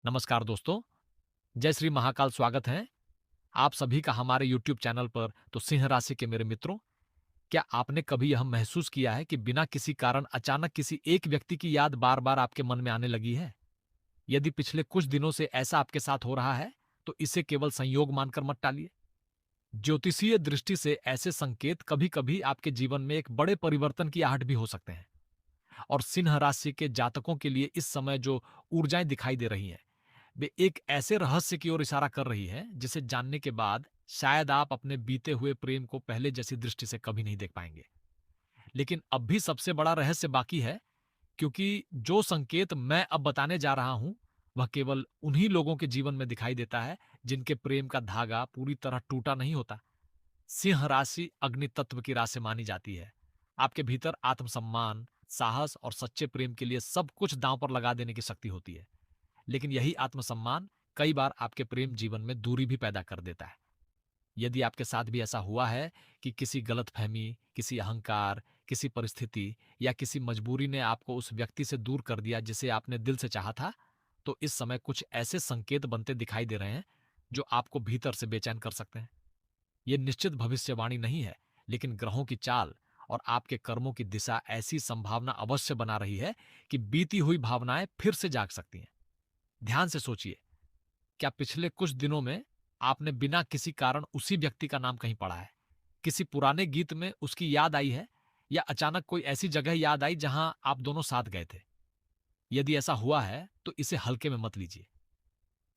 नमस्कार दोस्तों, जय श्री महाकाल स्वागत है आप सभी का हमारे यूट्यूब चैनल पर। तो सिंह राशि के मेरे मित्रों, क्या आपने कभी यह महसूस किया है कि बिना किसी कारण अचानक किसी एक व्यक्ति की याद बार-बार आपके मन में आने लगी है? यदि पिछले कुछ दिनों से ऐसा आपके साथ हो रहा है, तो इसे केवल संयोग मानकर मत टालिए। ज्योतिषीय दृष्टि से ऐसे संकेत कभी-कभी आपके जीवन में एक बड़े परिवर्तन की आहट भी हो सकते हैं। और सिंह राशि के जातकों के लिए इस समय जो ऊर्जाएं दिखाई दे रही हैं, वे एक ऐसे रहस्य की ओर इशारा कर रही है जिसे जानने के बाद शायद आप अपने बीते हुए प्रेम को पहले जैसी दृष्टि से कभी नहीं देख पाएंगे। लेकिन अब भी सबसे बड़ा रहस्य बाकी है, क्योंकि जो संकेत मैं अब बताने जा रहा हूं, वह केवल उन्हीं लोगों के जीवन में दिखाई देता है जिनके प्रेम का धागा पूरी तरह टूटा नहीं होता। सिंह राशि अग्नि तत्व की राशि मानी जाती है। आपके भीतर आत्मसम्मान, साहस और सच्चे प्रेम के लिए सब कुछ दांव पर लगा देने की शक्ति होती है। लेकिन यही आत्मसम्मान कई बार आपके प्रेम जीवन में दूरी भी पैदा कर देता है। यदि आपके साथ भी ऐसा हुआ है कि किसी गलतफहमी, किसी अहंकार, किसी परिस्थिति या किसी मजबूरी ने आपको उस व्यक्ति से दूर कर दिया जिसे आपने दिल से चाहा था, तो इस समय कुछ ऐसे संकेत बनते दिखाई दे रहे हैं जो आपको भीतर से बेचैन कर सकते हैं। ये निश्चित भविष्यवाणी नहीं है, लेकिन ग्रहों की चाल और आपके कर्मों की दिशा ऐसी संभावना अवश्य बना रही है कि बीती हुई भावनाएं फिर से जाग सकती हैं। ध्यान से सोचिए, क्या पिछले कुछ दिनों में आपने बिना किसी कारण उसी व्यक्ति का नाम कहीं पढ़ा है? किसी पुराने गीत में उसकी याद आई है, या अचानक कोई ऐसी जगह याद आई जहां आप दोनों साथ गए थे? यदि ऐसा हुआ है, तो इसे हल्के में मत लीजिए।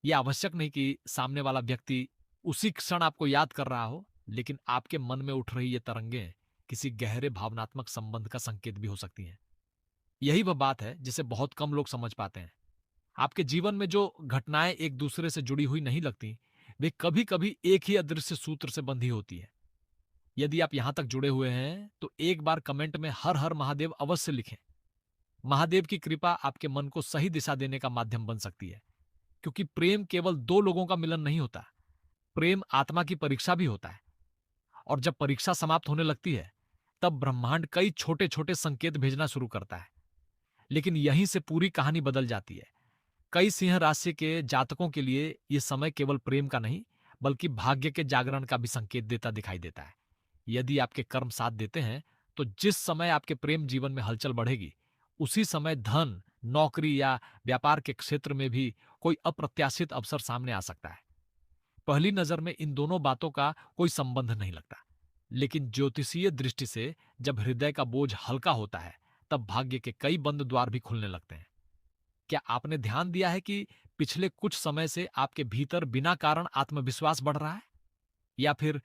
यह आवश्यक नहीं कि सामने वाला व्यक्ति उसी क्षण आपको याद कर रहा हो, लेकिन आपके मन में उठ रही ये तरंगें किसी गहरे भावनात्मक संबंध का संकेत भी हो सकती हैं। यही वह बात है जिसे बहुत कम लोग समझ पाते हैं। आपके जीवन में जो घटनाएं एक दूसरे से जुड़ी हुई नहीं लगती, वे कभी-कभी एक ही अदृश्य सूत्र से बंधी होती है। यदि आप यहां तक जुड़े हुए हैं, तो एक बार कमेंट में हर हर महादेव अवश्य लिखें। महादेव की कृपा आपके मन को सही दिशा देने का माध्यम बन सकती है, क्योंकि प्रेम केवल दो लोगों का मिलन नहीं होता। प्रेम आत्मा की परीक्षा भी होता है। और जब परीक्षा समाप्त होने लगती है, तब ब्रह्मांड कई छोटे-छोटे संकेत भेजना शुरू करता है। लेकिन यहीं से पूरी कहानी बदल जाती है। कई सिंह राशि के जातकों के लिए यह समय केवल प्रेम का नहीं, बल्कि भाग्य के जागरण का भी संकेत देता दिखाई देता है। यदि आपके कर्म साथ देते हैं, तो जिस समय आपके प्रेम जीवन में हलचल बढ़ेगी, उसी समय धन, नौकरी या व्यापार के क्षेत्र में भी कोई अप्रत्याशित अवसर सामने आ सकता है। पहली नजर में इन दोनों बातों का कोई संबंध नहीं लगता, लेकिन ज्योतिषीय दृष्टि से जब हृदय का बोझ हल्का होता है, तब भाग्य के कई बंद द्वार भी खुलने लगते हैं। क्या आपने ध्यान दिया है कि पिछले कुछ समय से आपके भीतर बिना कारण आत्मविश्वास बढ़ रहा है? या फिर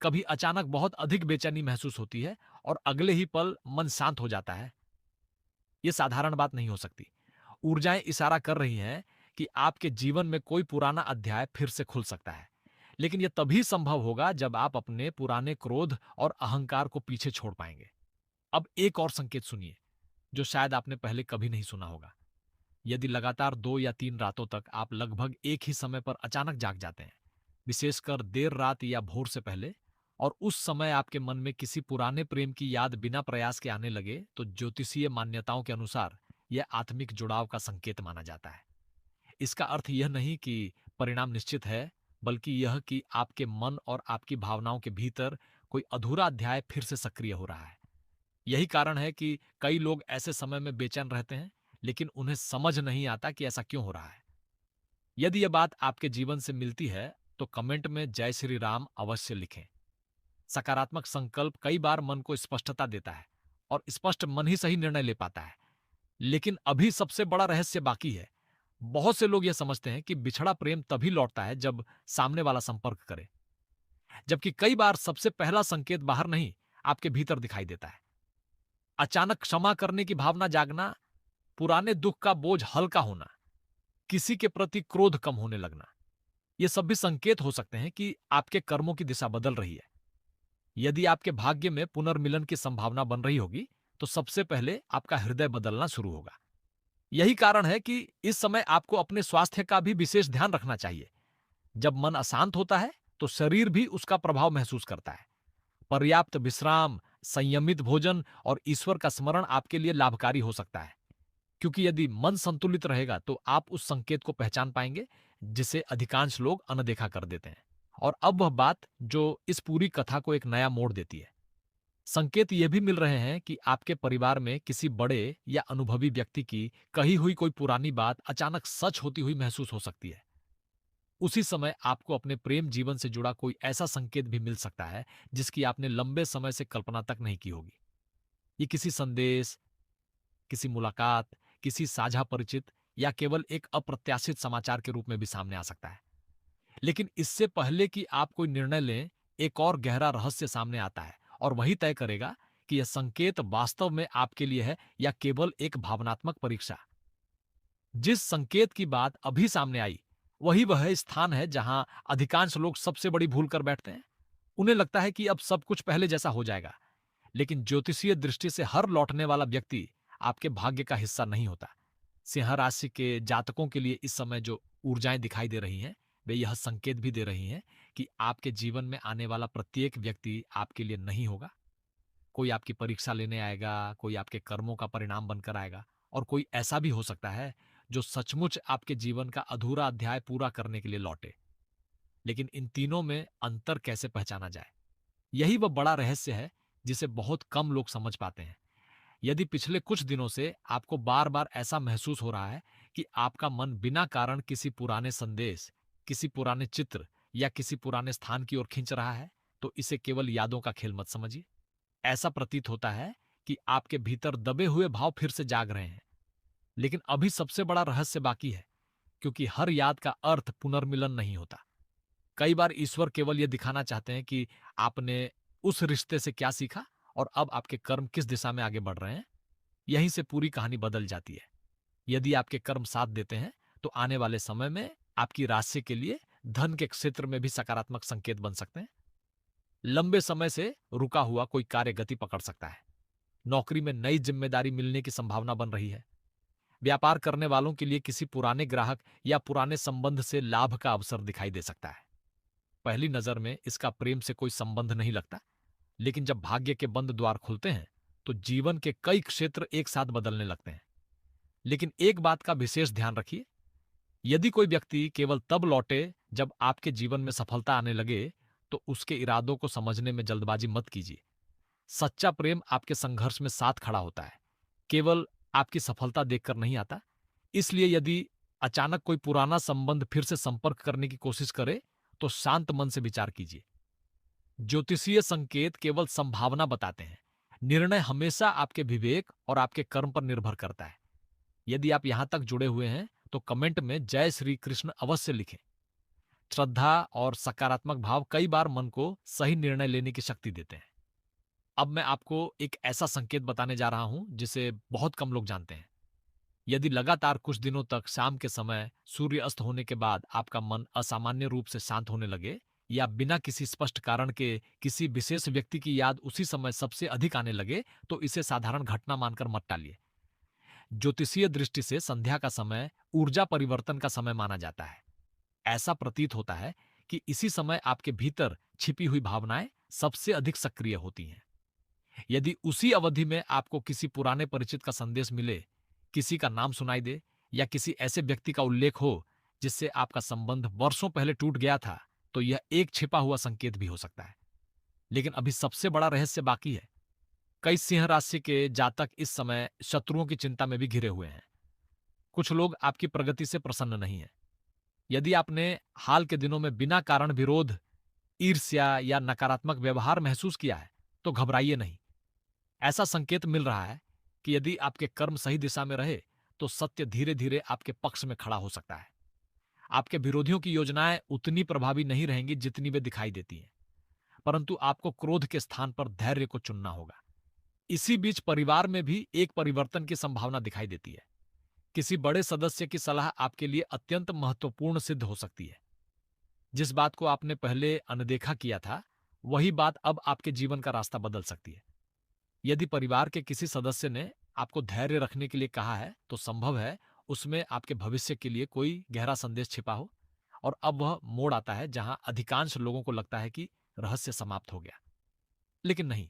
कभी अचानक बहुत अधिक बेचैनी महसूस होती है और अगले ही पल मन शांत हो जाता है? यह साधारण बात नहीं हो सकती। ऊर्जाएं इशारा कर रही हैं कि आपके जीवन में कोई पुराना अध्याय फिर से खुल सकता है। लेकिन यह तभी संभव होगा जब आप अपने पुराने क्रोध और अहंकार को पीछे छोड़ पाएंगे। अब एक और संकेत सुनिए, जो शायद आपने पहले कभी नहीं सुना होगा। यदि लगातार 2 या 3 रातों तक आप लगभग एक ही समय पर अचानक जाग जाते हैं, विशेषकर देर रात या भोर से पहले, और उस समय आपके मन में किसी पुराने प्रेम की याद बिना प्रयास के आने लगे, तो ज्योतिषीय मान्यताओं के अनुसार यह आत्मिक जुड़ाव का संकेत माना जाता है। इसका अर्थ यह नहीं कि परिणाम निश्चित है, बल्कि यह कि आपके मन और आपकी भावनाओं के भीतर कोई अधूरा अध्याय फिर से सक्रिय हो रहा है। यही कारण है कि कई लोग ऐसे समय में बेचैन रहते हैं, लेकिन उन्हें समझ नहीं आता कि ऐसा क्यों हो रहा है। यदि यह बात आपके जीवन से मिलती है, तो कमेंट में जय श्री राम अवश्य लिखें। सकारात्मक संकल्प कई बार मन को स्पष्टता देता है, और स्पष्ट मन ही सही निर्णय ले पाता है। लेकिन अभी सबसे बड़ा रहस्य बाकी है। बहुत से लोग यह समझते हैं कि बिछड़ा प्रेम तभी लौटता है जब सामने वाला संपर्क करे, जबकि कई बार सबसे पहला संकेत बाहर नहीं, आपके भीतर दिखाई देता है। अचानक क्षमा करने की भावना जागना, पुराने दुख का बोझ हल्का होना, किसी के प्रति क्रोध कम होने लगना, ये सब भी संकेत हो सकते हैं कि आपके कर्मों की दिशा बदल रही है। यदि आपके भाग्य में पुनर्मिलन की संभावना बन रही होगी, तो सबसे पहले आपका हृदय बदलना शुरू होगा। यही कारण है कि इस समय आपको अपने स्वास्थ्य का भी विशेष ध्यान रखना चाहिए। जब मन अशांत होता है, तो शरीर भी उसका प्रभाव महसूस करता है। पर्याप्त विश्राम, संयमित भोजन और ईश्वर का स्मरण आपके लिए लाभकारी हो सकता है, क्योंकि यदि मन संतुलित रहेगा तो आप उस संकेत को पहचान पाएंगे जिसे अधिकांश लोग अनदेखा कर देते हैं। और अब वह बात जो इस पूरी कथा को एक नया मोड़ देती है। संकेत ये भी मिल रहे हैं कि आपके परिवार में किसी बड़े या अनुभवी व्यक्ति की कही हुई कोई पुरानी बात अचानक सच होती हुई महसूस हो सकती है। उसी समय आपको अपने प्रेम जीवन से जुड़ा कोई ऐसा संकेत भी मिल सकता है जिसकी आपने लंबे समय से कल्पना तक नहीं की होगी। ये किसी संदेश, किसी मुलाकात, किसी साझा परिचित या केवल एक अप्रत्याशित समाचार के रूप में भी सामने आ सकता है। लेकिन इससे पहले कि आप कोई निर्णय लें, एक और गहरा रहस्य सामने आता है और वही तय करेगा कि यह संकेत वास्तव में आपके लिए है या केवल एक भावनात्मक परीक्षा। जिस संकेत की बात अभी सामने आई, वही वह स्थान है जहां अधिकांश लोग सबसे बड़ी भूल कर बैठते हैं। उन्हें लगता है कि अब सब कुछ पहले जैसा हो जाएगा, लेकिन ज्योतिषीय दृष्टि से हर लौटने वाला व्यक्ति आपके भाग्य का हिस्सा नहीं होता। सिंह राशि के जातकों के लिए इस समय जो ऊर्जाएं दिखाई दे रही हैं, वे यह संकेत भी दे रही हैं कि आपके जीवन में आने वाला प्रत्येक व्यक्ति आपके लिए नहीं होगा। कोई आपकी परीक्षा लेने आएगा, कोई आपके कर्मों का परिणाम बनकर आएगा और कोई ऐसा भी हो सकता है जो सचमुच आपके जीवन का अधूरा अध्याय पूरा करने के लिए लौटे। लेकिन इन तीनों में अंतर कैसे पहचाना जाए, यही वह बड़ा रहस्य है जिसे बहुत कम लोग समझ पाते हैं। यदि पिछले कुछ दिनों से आपको बार बार ऐसा महसूस हो रहा है कि आपका मन बिना कारण किसी पुराने संदेश, किसी पुराने चित्र या किसी पुराने स्थान की ओर खींच रहा है, तो इसे केवल यादों का खेल मत समझिए। ऐसा प्रतीत होता है कि आपके भीतर दबे हुए भाव फिर से जाग रहे हैं। लेकिन अभी सबसे बड़ा रहस्य बाकी है, क्योंकि हर याद का अर्थ पुनर्मिलन नहीं होता। कई बार ईश्वर केवल यह दिखाना चाहते हैं कि आपने उस रिश्ते से क्या सीखा और अब आपके कर्म किस दिशा में आगे बढ़ रहे हैं। यहीं से पूरी कहानी बदल जाती है। यदि आपके कर्म साथ देते हैं, तो आने वाले समय में आपकी राशि के लिए धन के क्षेत्र में भी सकारात्मक संकेत बन सकते हैं। लंबे समय से रुका हुआ कोई कार्य गति पकड़ सकता है। नौकरी में नई जिम्मेदारी मिलने की संभावना बन रही है। व्यापार करने वालों के लिए किसी पुराने ग्राहक या पुराने संबंध से लाभ का अवसर दिखाई दे सकता है। पहली नजर में इसका प्रेम से कोई संबंध नहीं लगता, लेकिन जब भाग्य के बंद द्वार खुलते हैं, तो जीवन के कई क्षेत्र एक साथ बदलने लगते हैं। लेकिन एक बात का विशेष ध्यान रखिए, यदि कोई व्यक्ति केवल तब लौटे जब आपके जीवन में सफलता आने लगे, तो उसके इरादों को समझने में जल्दबाजी मत कीजिए। सच्चा प्रेम आपके संघर्ष में साथ खड़ा होता है, केवल आपकी सफलता देखकर नहीं आता। इसलिए यदि अचानक कोई पुराना संबंध फिर से संपर्क करने की कोशिश करे, तो शांत मन से विचार कीजिए। ज्योतिषीय संकेत केवल संभावना बताते हैं। निर्णय हमेशा आपके विवेक और आपके कर्म पर निर्भर करता है। यदि आप यहां तक जुड़े हुए हैं, तो कमेंट में जय श्री कृष्ण अवश्य लिखें। श्रद्धा और सकारात्मक भाव कई बार मन को सही निर्णय लेने की शक्ति देते हैं। अब मैं आपको एक ऐसा संकेत बताने जा रहा हूं जिसे बहुत कम लोग जानते हैं। यदि लगातार कुछ दिनों तक शाम के समय सूर्य अस्त होने के बाद आपका मन असामान्य रूप से शांत होने लगे, या बिना किसी स्पष्ट कारण के किसी विशेष व्यक्ति की याद उसी समय सबसे अधिक आने लगे, तो इसे साधारण घटना मानकर मत टालिए। ज्योतिषीय दृष्टि से संध्या का समय ऊर्जा परिवर्तन का समय माना जाता है। ऐसा प्रतीत होता है कि इसी समय आपके भीतर छिपी हुई भावनाएं सबसे अधिक सक्रिय होती हैं। यदि उसी अवधि में आपको किसी पुराने परिचित का संदेश मिले, किसी का नाम सुनाई दे या किसी ऐसे व्यक्ति का उल्लेख हो जिससे आपका संबंध वर्षों पहले टूट गया था, तो यह एक छिपा हुआ संकेत भी हो सकता है। लेकिन अभी सबसे बड़ा रहस्य बाकी है। कई सिंह राशि के जातक इस समय शत्रुओं की चिंता में भी घिरे हुए हैं। कुछ लोग आपकी प्रगति से प्रसन्न नहीं हैं। यदि आपने हाल के दिनों में बिना कारण विरोध, ईर्ष्या या नकारात्मक व्यवहार महसूस किया है, तो घबराइए नहीं। ऐसा संकेत मिल रहा है कि यदि आपके कर्म सही दिशा में रहे, तो सत्य धीरे धीरे आपके पक्ष में खड़ा हो सकता है। आपके विरोधियों की योजनाएं उतनी प्रभावी नहीं रहेंगी जितनी वे दिखाई देती हैं, परंतु आपको क्रोध के स्थान पर धैर्य को चुनना होगा। इसी बीच परिवार में भी एक परिवर्तन की संभावना दिखाई देती है। किसी बड़े सदस्य की सलाह आपके लिए अत्यंत महत्वपूर्ण सिद्ध हो सकती है। जिस बात को आपने पहले अनदेखा किया था, वही बात अब आपके जीवन का रास्ता बदल सकती है। यदि परिवार के किसी सदस्य ने आपको धैर्य रखने के लिए कहा है, तो संभव है उसमें आपके भविष्य के लिए कोई गहरा संदेश छिपा हो। और अब वह मोड़ आता है जहां अधिकांश लोगों को लगता है कि रहस्य समाप्त हो गया। लेकिन नहीं,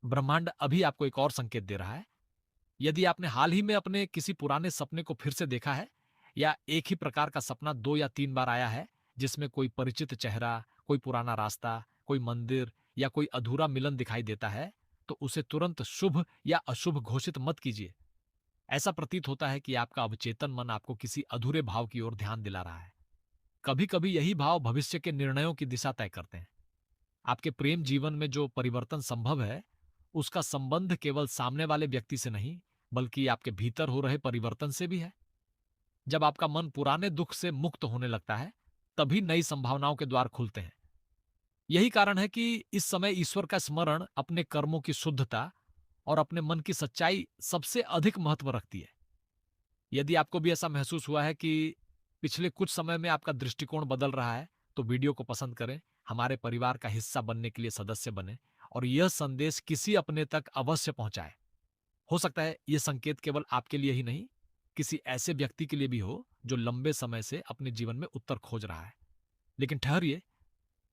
ब्रह्मांड अभी आपको एक और संकेत दे रहा है। यदि आपने हाल ही में अपने किसी पुराने सपने को फिर से देखा है, या एक ही प्रकार का सपना 2 या 3 बार आया है, जिसमें कोई परिचित चेहरा, कोई पुराना रास्ता, कोई मंदिर या कोई अधूरा मिलन दिखाई देता है, तो उसे तुरंत शुभ या अशुभ घोषित मत कीजिए। ऐसा प्रतीत होता है कि आपका अवचेतन मन आपको किसी अधूरे भाव की ओर ध्यान दिला रहा है। कभी-कभी यही भाव भविष्य के निर्णयों की दिशा तय करते हैं। आपके प्रेम जीवन में जो परिवर्तन संभव है, उसका संबंध केवल सामने वाले व्यक्ति से नहीं, बल्कि आपके भीतर हो रहे परिवर्तन से भी है। जब आपका मन पुराने दुख से मुक्त होने लगता है, तभी नई संभावनाओं के द्वार खुलते हैं। यही कारण है कि इस समय ईश्वर का स्मरण, अपने कर्मों की शुद्धता और अपने मन की सच्चाई सबसे अधिक महत्व रखती है। यदि आपको भी ऐसा महसूस हुआ है कि पिछले कुछ समय में आपका दृष्टिकोण बदल रहा है, तो वीडियो को पसंद करें, हमारे परिवार का हिस्सा बनने के लिए सदस्य बने और यह संदेश किसी अपने तक अवश्य पहुंचाएं। हो सकता है यह संकेत केवल आपके लिए ही नहीं, किसी ऐसे व्यक्ति के लिए भी हो जो लंबे समय से अपने जीवन में उत्तर खोज रहा है। लेकिन ठहरिए,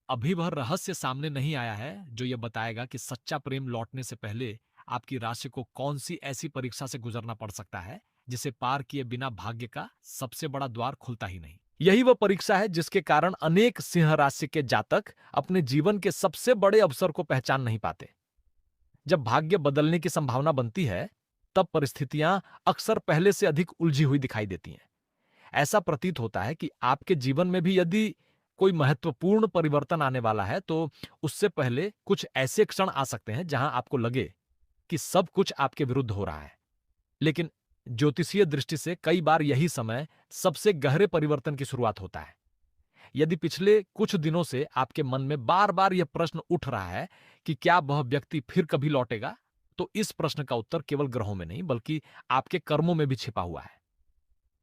अभी वह रहस्य सामने नहीं आया है जो यह बताएगा कि सच्चा प्रेम लौटने से पहले आपकी राशि को कौन सी ऐसी परीक्षा से गुजरना पड़ सकता है, जिसे पार किए बिना भाग्य का सबसे बड़ा द्वार खुलता ही नहीं। यही वह परीक्षा है जिसके कारण अनेक सिंह राशि के जातक अपने जीवन के सबसे बड़े अवसर को पहचान नहीं पाते। जब भाग्य बदलने की संभावना बनती है, तब परिस्थितियां अक्सर पहले से अधिक उलझी हुई दिखाई देती हैं। ऐसा प्रतीत होता है कि आपके जीवन में भी यदि कोई महत्वपूर्ण परिवर्तन आने वाला है, तो उससे पहले कुछ ऐसे क्षण आ सकते हैं जहां आपको लगे कि सब कुछ आपके विरुद्ध हो रहा है। लेकिन ज्योतिषीय दृष्टि से कई बार यही समय सबसे गहरे परिवर्तन की शुरुआत होता है। यदि पिछले कुछ दिनों से आपके मन में बार बार यह प्रश्न उठ रहा है कि क्या वह व्यक्ति फिर कभी लौटेगा, तो इस प्रश्न का उत्तर केवल ग्रहों में नहीं, बल्कि आपके कर्मों में भी छिपा हुआ है।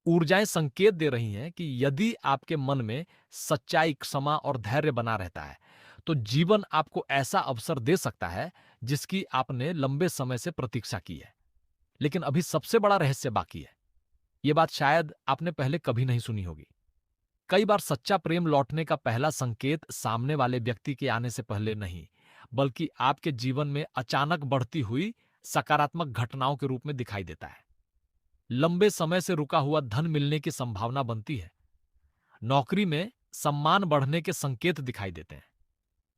ऊर्जाएं संकेत दे रही हैं कि यदि आपके मन में सच्चाई, क्षमा और धैर्य बना रहता है, तो जीवन आपको ऐसा अवसर दे सकता है जिसकी आपने लंबे समय से प्रतीक्षा की है। लेकिन अभी सबसे बड़ा रहस्य बाकी है। यह बात शायद आपने पहले कभी नहीं सुनी होगी। कई बार सच्चा प्रेम लौटने का पहला संकेत सामने वाले व्यक्ति के आने से पहले नहीं, बल्कि आपके जीवन में अचानक बढ़ती हुई सकारात्मक घटनाओं के रूप में दिखाई देता है। लंबे समय से रुका हुआ धन मिलने की संभावना बनती है। नौकरी में सम्मान बढ़ने के संकेत दिखाई देते हैं।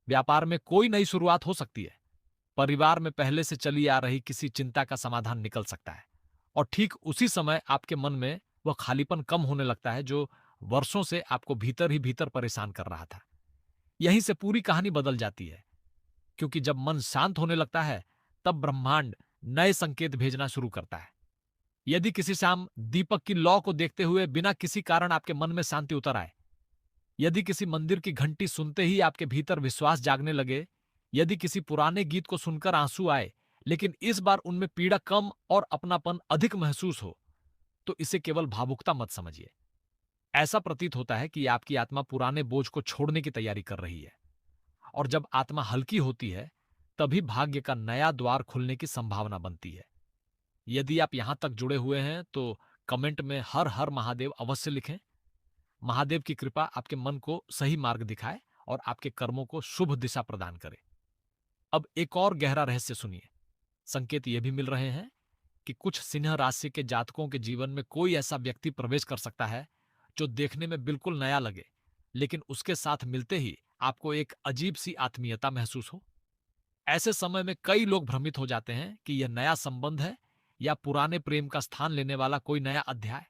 व्यापार में कोई नई शुरुआत हो सकती है। परिवार में पहले से चली आ रही किसी चिंता का समाधान निकल सकता है। और ठीक उसी समय आपके मन में वह खालीपन कम होने लगता है जो वर्षों से आपको भीतर ही भीतर परेशान कर रहा था। यहीं से पूरी कहानी बदल जाती है, क्योंकि जब मन शांत होने लगता है, तब ब्रह्मांड नए संकेत भेजना शुरू करता है। यदि किसी शाम दीपक की लौ को देखते हुए बिना किसी कारण आपके मन में शांति उतर आए, यदि किसी मंदिर की घंटी सुनते ही आपके भीतर विश्वास जागने लगे, यदि किसी पुराने गीत को सुनकर आंसू आए, लेकिन इस बार उनमें पीड़ा कम और अपनापन अधिक महसूस हो, तो इसे केवल भावुकता मत समझिए। ऐसा प्रतीत होता है कि आपकी आत्मा पुराने बोझ को छोड़ने की तैयारी कर रही है। और जब आत्मा हल्की होती है, तभी भाग्य का नया द्वार खुलने की संभावना बनती है। यदि आप यहां तक जुड़े हुए हैं, तो कमेंट में हर हर महादेव अवश्य लिखें। महादेव की कृपा आपके मन को सही मार्ग दिखाए और आपके कर्मों को शुभ दिशा प्रदान करे। अब एक और गहरा रहस्य सुनिए। संकेत ये भी मिल रहे हैं कि कुछ सिंह राशि के जातकों के जीवन में कोई ऐसा व्यक्ति प्रवेश कर सकता है जो देखने में बिल्कुल नया लगे, लेकिन उसके साथ मिलते ही आपको एक अजीब सी आत्मीयता महसूस हो। ऐसे समय में कई लोग भ्रमित हो जाते हैं कि यह नया संबंध है या पुराने प्रेम का स्थान लेने वाला कोई नया अध्याय।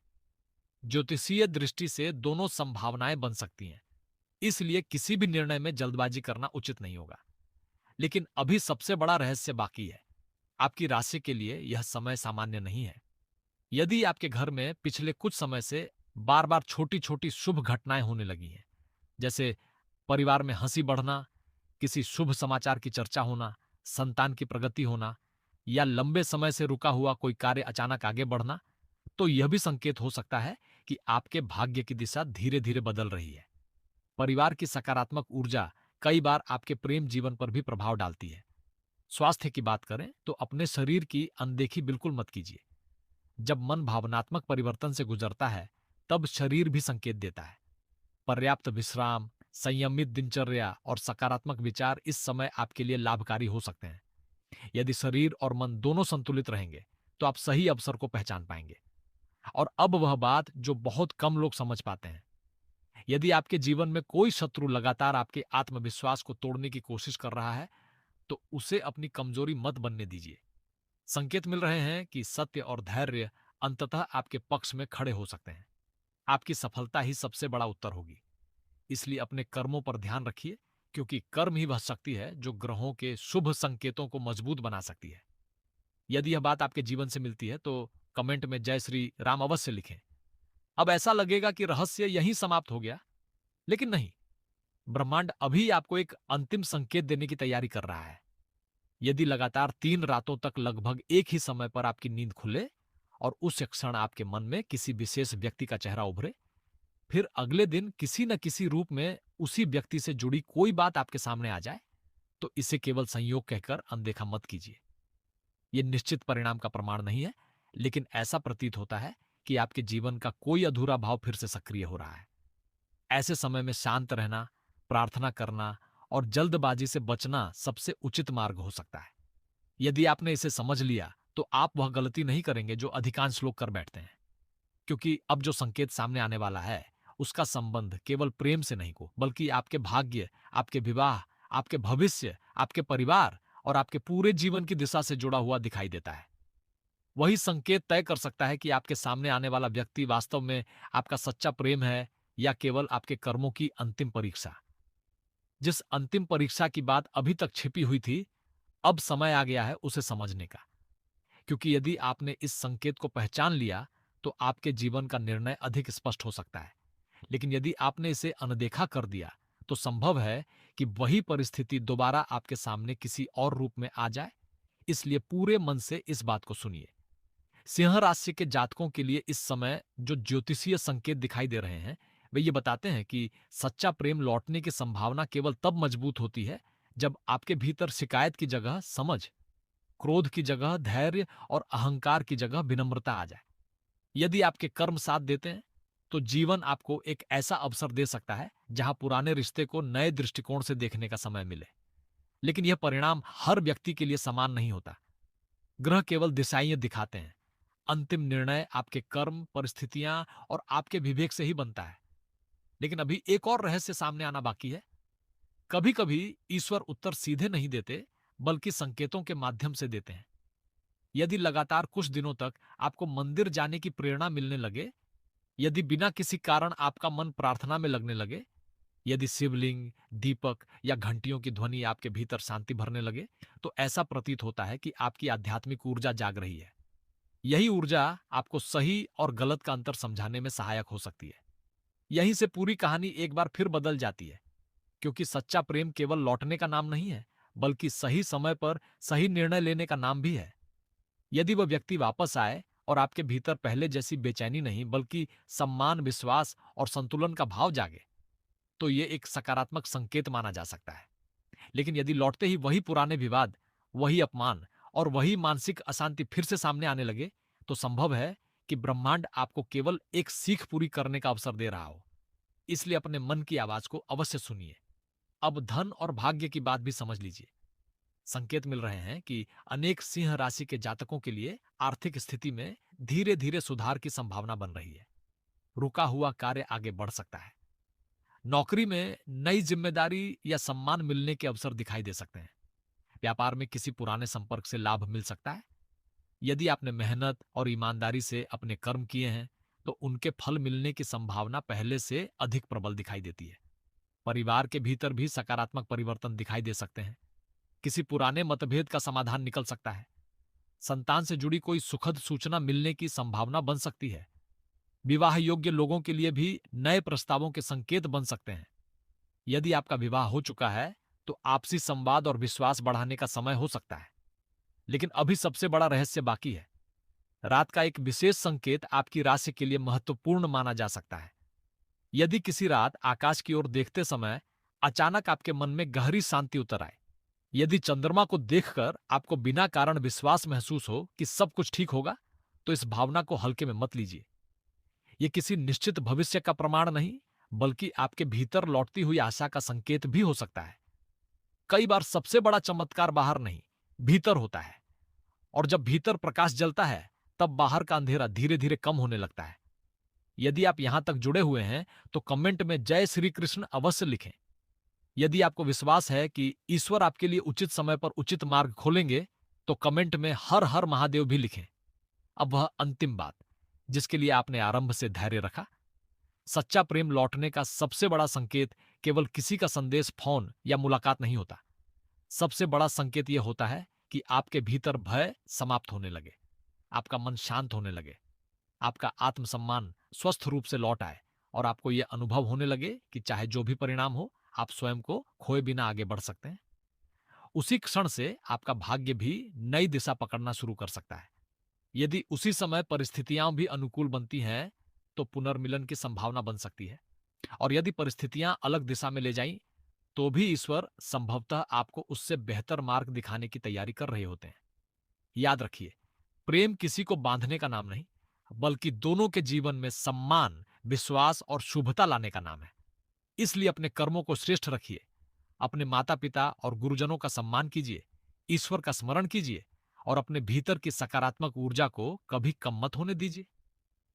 ज्योतिषीय दृष्टि से दोनों संभावनाएं बन सकती हैं, इसलिए किसी भी निर्णय में जल्दबाजी करना उचित नहीं होगा। लेकिन अभी सबसे बड़ा रहस्य बाकी है। आपकी राशि के लिए यह समय सामान्य नहीं है। यदि आपके घर में पिछले कुछ समय से बार बार छोटी छोटी शुभ घटनाएं होने लगी हैं, जैसे परिवार में हंसी बढ़ना, किसी शुभ समाचार की चर्चा होना, संतान की प्रगति होना, या लंबे समय से रुका हुआ कोई कार्य अचानक आगे बढ़ना, तो यह भी संकेत हो सकता है कि आपके भाग्य की दिशा धीरे धीरे बदल रही है। परिवार की सकारात्मक ऊर्जा कई बार आपके प्रेम जीवन पर भी प्रभाव डालती है। स्वास्थ्य की बात करें तो अपने शरीर की अनदेखी बिल्कुल मत कीजिए। जब मन भावनात्मक परिवर्तन से गुजरता है, तब शरीर भी संकेत देता है। पर्याप्त विश्राम, संयमित दिनचर्या और सकारात्मक विचार इस समय आपके लिए लाभकारी हो सकते हैं। यदि शरीर और मन दोनों संतुलित रहेंगे, तो आप सही अवसर को पहचान पाएंगे। और अब वह बात जो बहुत कम लोग समझ पाते हैं, यदि आपके जीवन में कोई शत्रु लगातार आपके आत्मविश्वास को तोड़ने की कोशिश कर रहा है, तो उसे अपनी कमजोरी मत बनने दीजिए। संकेत मिल रहे हैं कि सत्य और धैर्य अंततः आपके पक्ष में खड़े हो सकते हैं। आपकी सफलता ही सबसे बड़ा उत्तर होगी। इसलिए अपने कर्मों पर ध्यान रखिए, क्योंकि कर्म ही वह शक्ति है जो ग्रहों के शुभ संकेतों को मजबूत बना सकती है। यदि यह बात आपके जीवन से मिलती है तो कमेंट में जय श्री राम अवश्य लिखें। अब ऐसा लगेगा कि रहस्य यहीं समाप्त हो गया, लेकिन नहीं। ब्रह्मांड अभी आपको एक अंतिम संकेत देने की तैयारी कर रहा है। यदि लगातार 3 रातों तक लगभग एक ही समय पर आपकी नींद खुले और उस क्षण आपके मन में किसी विशेष व्यक्ति का चेहरा उभरे, फिर अगले दिन किसी न किसी रूप में उसी व्यक्ति से जुड़ी कोई बात आपके सामने आ जाए, तो इसे केवल संयोग कहकर अनदेखा मत कीजिए। यह निश्चित परिणाम का प्रमाण नहीं है, लेकिन ऐसा प्रतीत होता है कि आपके जीवन का कोई अधूरा भाव फिर से सक्रिय हो रहा है। ऐसे समय में शांत रहना, प्रार्थना करना और जल्दबाजी से बचना सबसे उचित मार्ग हो सकता है। यदि आपने इसे समझ लिया, तो आप वह गलती नहीं करेंगे जो अधिकांश लोग कर बैठते हैं। क्योंकि अब जो संकेत सामने आने वाला है, उसका संबंध केवल प्रेम से नहीं को, बल्कि आपके भाग्य, आपके विवाह, आपके भविष्य, आपके परिवार और आपके पूरे जीवन की दिशा से जुड़ा हुआ दिखाई देता है। वही संकेत तय कर सकता है कि आपके सामने आने वाला व्यक्ति वास्तव में आपका सच्चा प्रेम है या केवल आपके कर्मों की अंतिम परीक्षा। जिस अंतिम परीक्षा की बात अभी तक छिपी हुई थी, अब समय आ गया है उसे समझने का। क्योंकि यदि आपने इस संकेत को पहचान लिया, तो आपके जीवन का निर्णय अधिक स्पष्ट हो सकता है। लेकिन यदि आपने इसे अनदेखा कर दिया, तो संभव है कि वही परिस्थिति दोबारा आपके सामने किसी और रूप में आ जाए। इसलिए पूरे मन से इस बात को सुनिए। सिंह राशि के जातकों के लिए इस समय जो ज्योतिषीय संकेत दिखाई दे रहे हैं, वे ये बताते हैं कि सच्चा प्रेम लौटने की संभावना केवल तब मजबूत होती है जब आपके भीतर शिकायत की जगह समझ, क्रोध की जगह धैर्य और अहंकार की जगह विनम्रता आ जाए। यदि आपके कर्म साथ देते हैं, तो जीवन आपको एक ऐसा अवसर दे सकता है जहां पुराने रिश्ते को नए दृष्टिकोण से देखने का समय मिले। लेकिन यह परिणाम हर व्यक्ति के लिए समान नहीं होता। ग्रह केवल दिशाएं दिखाते हैं। अंतिम निर्णय आपके कर्म, परिस्थितियां और आपके विवेक से ही बनता है। लेकिन अभी एक और रहस्य सामने आना बाकी है। कभी कभी ईश्वर उत्तर सीधे नहीं देते, बल्कि संकेतों के माध्यम से देते हैं। यदि लगातार कुछ दिनों तक आपको मंदिर जाने की प्रेरणा मिलने लगे, यदि बिना किसी कारण आपका मन प्रार्थना में लगने लगे, यदि शिवलिंग, दीपक या घंटियों की ध्वनि आपके भीतर शांति भरने लगे, तो ऐसा प्रतीत होता है कि आपकी आध्यात्मिक ऊर्जा जाग रही है। यही ऊर्जा आपको सही और गलत का अंतर समझाने में सहायक हो सकती है। यहीं से पूरी कहानी एक बार फिर बदल जाती है, क्योंकि सच्चा प्रेम केवल लौटने का नाम नहीं है, बल्कि सही समय पर सही निर्णय लेने का नाम भी है। यदि वह व्यक्ति वापस आए और आपके भीतर पहले जैसी बेचैनी नहीं, बल्कि सम्मान, विश्वास और संतुलन का भाव जागे, तो ये एक सकारात्मक संकेत माना जा सकता है। लेकिन यदि लौटते ही वही पुराने विवाद, वही अपमान और वही मानसिक अशांति फिर से सामने आने लगे, तो संभव है कि ब्रह्मांड आपको केवल एक सीख पूरी करने का अवसर दे रहा हो। इसलिए अपने मन की आवाज को अवश्य सुनिए। अब धन और भाग्य की बात भी समझ लीजिए। संकेत मिल रहे हैं कि अनेक सिंह राशि के जातकों के लिए आर्थिक स्थिति में धीरे धीरे सुधार की संभावना बन रही है। रुका हुआ कार्य आगे बढ़ सकता है। नौकरी में नई जिम्मेदारी या सम्मान मिलने के अवसर दिखाई दे सकते हैं। व्यापार में किसी पुराने संपर्क से लाभ मिल सकता है। यदि आपने मेहनत और ईमानदारी से अपने कर्म किए हैं, तो उनके फल मिलने की संभावना पहले से अधिक प्रबल दिखाई देती है। परिवार के भीतर भी सकारात्मक परिवर्तन दिखाई दे सकते हैं। किसी पुराने मतभेद का समाधान निकल सकता है। संतान से जुड़ी कोई सुखद सूचना मिलने की संभावना बन सकती है। विवाह योग्य लोगों के लिए भी नए प्रस्तावों के संकेत बन सकते हैं। यदि आपका विवाह हो चुका है, तो आपसी संवाद और विश्वास बढ़ाने का समय हो सकता है। लेकिन अभी सबसे बड़ा रहस्य बाकी है। रात का एक विशेष संकेत आपकी राशि के लिए महत्वपूर्ण माना जा सकता है। यदि किसी रात आकाश की ओर देखते समय अचानक आपके मन में गहरी शांति उतर आए, यदि चंद्रमा को देखकर आपको बिना कारण विश्वास महसूस हो कि सब कुछ ठीक होगा, तो इस भावना को हल्के में मत लीजिए। यह किसी निश्चित भविष्य का प्रमाण नहीं, बल्कि आपके भीतर लौटती हुई आशा का संकेत भी हो सकता है। कई बार सबसे बड़ा चमत्कार बाहर नहीं, भीतर होता है। और जब भीतर प्रकाश जलता है, तब बाहर का अंधेरा धीरे धीरे कम होने लगता है। यदि आप यहां तक जुड़े हुए हैं तो कमेंट में जय श्री कृष्ण अवश्य लिखें। यदि आपको विश्वास है कि ईश्वर आपके लिए उचित समय पर उचित मार्ग खोलेंगे तो कमेंट में हर हर महादेव भी लिखें। अब वह अंतिम बात जिसके लिए आपने आरंभ से धैर्य रखा। सच्चा प्रेम लौटने का सबसे बड़ा संकेत केवल किसी का संदेश, फोन या मुलाकात नहीं होता। सबसे बड़ा संकेत यह होता है कि आपके भीतर भय समाप्त होने लगे, आपका मन शांत होने लगे, आपका आत्मसम्मान स्वस्थ रूप से लौट आए और आपको यह अनुभव होने लगे कि चाहे जो भी परिणाम हो, आप स्वयं को खोए बिना आगे बढ़ सकते हैं। उसी क्षण से आपका भाग्य भी नई दिशा पकड़ना शुरू कर सकता है। यदि उसी समय परिस्थितियां भी अनुकूल बनती हैं, तो पुनर्मिलन की संभावना बन सकती है। और यदि परिस्थितियां अलग दिशा में ले जाएं, तो भी ईश्वर संभवतः आपको उससे बेहतर मार्ग दिखाने की तैयारी कर रहे होते हैं। याद रखिए, प्रेम किसी को बांधने का नाम नहीं, बल्कि दोनों के जीवन में सम्मान, विश्वास और शुभता लाने का नाम है। इसलिए अपने कर्मों को श्रेष्ठ रखिए, अपने माता पिता और गुरुजनों का सम्मान कीजिए, ईश्वर का स्मरण कीजिए और अपने भीतर की सकारात्मक ऊर्जा को कभी कम मत होने दीजिए।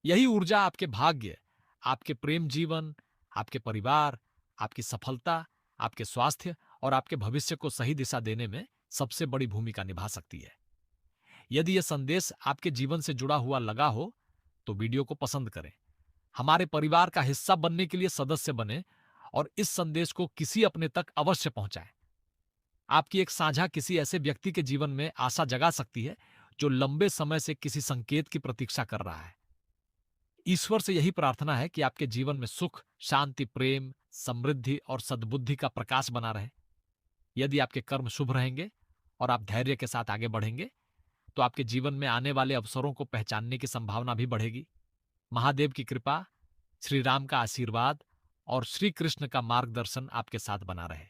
यही ऊर्जा आपके भाग्य, आपके प्रेम जीवन, आपके परिवार, आपकी सफलता, आपके स्वास्थ्य और आपके भविष्य को सही दिशा देने में सबसे बड़ी भूमिका निभा सकती है। यदि यह संदेश आपके जीवन से जुड़ा हुआ लगा हो, तो वीडियो को पसंद करें, हमारे परिवार का हिस्सा बनने के लिए सदस्य बने और इस संदेश को किसी अपने तक अवश्य पहुंचाएं। आपकी एक साझा किसी ऐसे व्यक्ति के जीवन में आशा जगा सकती है जो लंबे समय से किसी संकेत की प्रतीक्षा कर रहा है। ईश्वर से यही प्रार्थना है कि आपके जीवन में सुख, शांति, प्रेम, समृद्धि और सद्बुद्धि का प्रकाश बना रहे। यदि आपके कर्म शुभ रहेंगे और आप धैर्य के साथ आगे बढ़ेंगे, तो आपके जीवन में आने वाले अवसरों को पहचानने की संभावना भी बढ़ेगी। महादेव की कृपा, श्री राम का आशीर्वाद और श्री कृष्ण का मार्गदर्शन आपके साथ बना रहे।